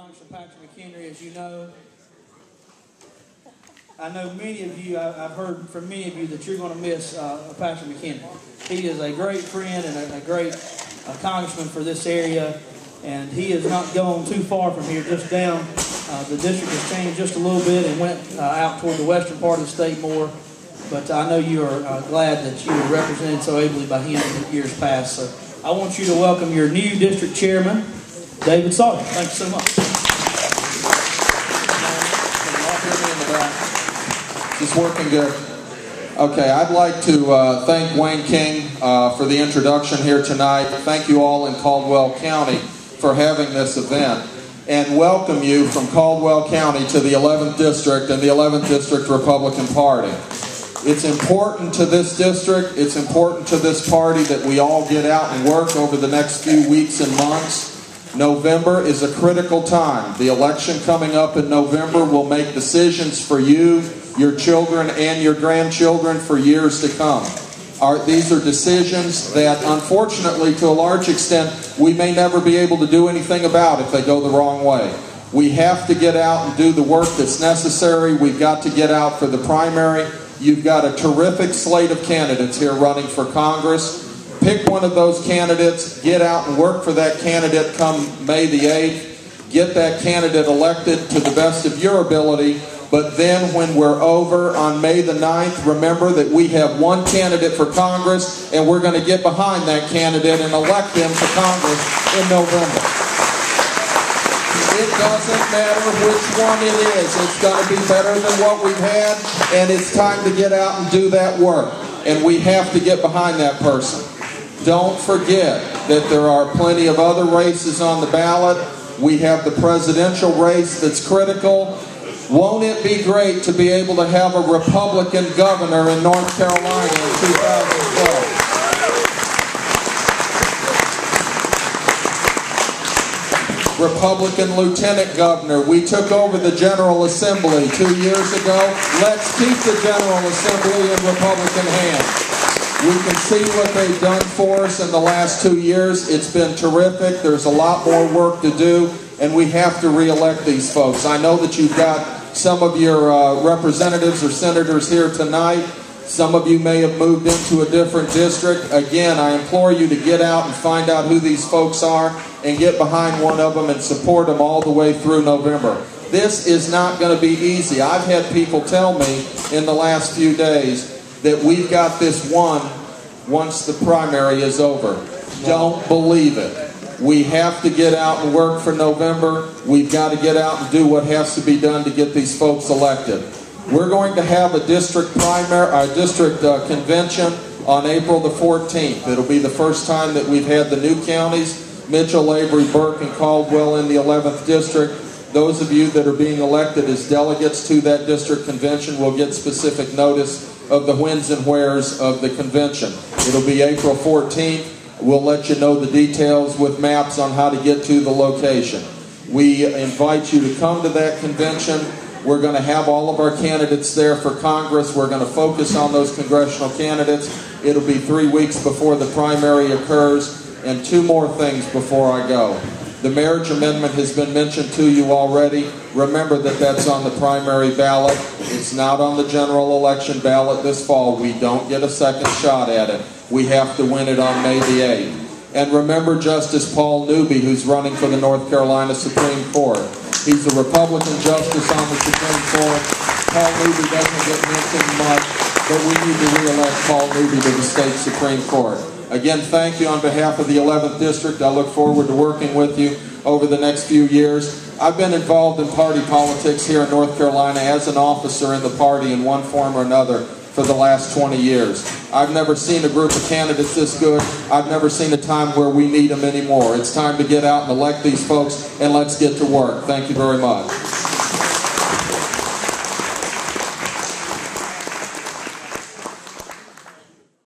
Congressman Patrick McHenry, as you know. I know many of you, I've heard from many of you that you're going to miss Patrick McHenry. He is a great friend and a great congressman for this area, and he has not gone too far from here, just down. The district has changed just a little bit and went out toward the western part of the state more, but I know you are glad that you were represented so ably by him in years past. So I want you to welcome your new district chairman, David Sawyer. Thank you so much. Is this working good? Okay, I'd like to thank Wayne King for the introduction here tonight. Thank you all in Caldwell County for having this event, and welcome you from Caldwell County to the 11th District and the 11th District Republican Party. It's important to this district, it's important to this party that we all get out and work over the next few weeks and months. November is a critical time. The election coming up in November will make decisions for you, your children, and your grandchildren for years to come. These are decisions that, unfortunately, to a large extent, we may never be able to do anything about if they go the wrong way. We have to get out and do the work that's necessary. We've got to get out for the primary. You've got a terrific slate of candidates here running for Congress. Pick one of those candidates, get out and work for that candidate come May the 8th. Get that candidate elected to the best of your ability. But then when we're over on May the 9th, remember that we have one candidate for Congress, and we're going to get behind that candidate and elect him to Congress in November. It doesn't matter which one it is. It's going to be better than what we've had, and it's time to get out and do that work. And we have to get behind that person. Don't forget that there are plenty of other races on the ballot. We have the presidential race that's critical. Won't it be great to be able to have a Republican governor in North Carolina in 2012? Republican lieutenant governor. We took over the General Assembly 2 years ago. Let's keep the General Assembly in Republican hands. We can see what they've done for us in the last 2 years. It's been terrific. There's a lot more work to do, and we have to re-elect these folks. I know that you've got some of your representatives or senators here tonight. Some of you may have moved into a different district. Again, I implore you to get out and find out who these folks are and get behind one of them and support them all the way through November. This is not going to be easy. I've had people tell me in the last few days that we've got this won once the primary is over. Don't believe it. We have to get out and work for November. We've got to get out and do what has to be done to get these folks elected. We're going to have a district convention on April the 14th. It'll be the first time that we've had the new counties, Mitchell, Avery, Burke, and Caldwell in the 11th District. Those of you that are being elected as delegates to that district convention will get specific notice of the whens and wheres of the convention. It'll be April 14th. We'll let you know the details with maps on how to get to the location. We invite you to come to that convention. We're going to have all of our candidates there for Congress. We're going to focus on those congressional candidates. It'll be 3 weeks before the primary occurs. And two more things before I go. The marriage amendment has been mentioned to you already. Remember that that's on the primary ballot. It's not on the general election ballot this fall. We don't get a second shot at it. We have to win it on May the 8th. And remember Justice Paul Newby, who's running for the North Carolina Supreme Court. He's a Republican justice on the Supreme Court. Paul Newby doesn't get mentioned much, but we need to re-elect Paul Newby to the state Supreme Court. Again, thank you on behalf of the 11th District. I look forward to working with you over the next few years. I've been involved in party politics here in North Carolina as an officer in the party in one form or another for the last 20 years. I've never seen a group of candidates this good. I've never seen a time where we need them anymore. It's time to get out and elect these folks, and let's get to work. Thank you very much.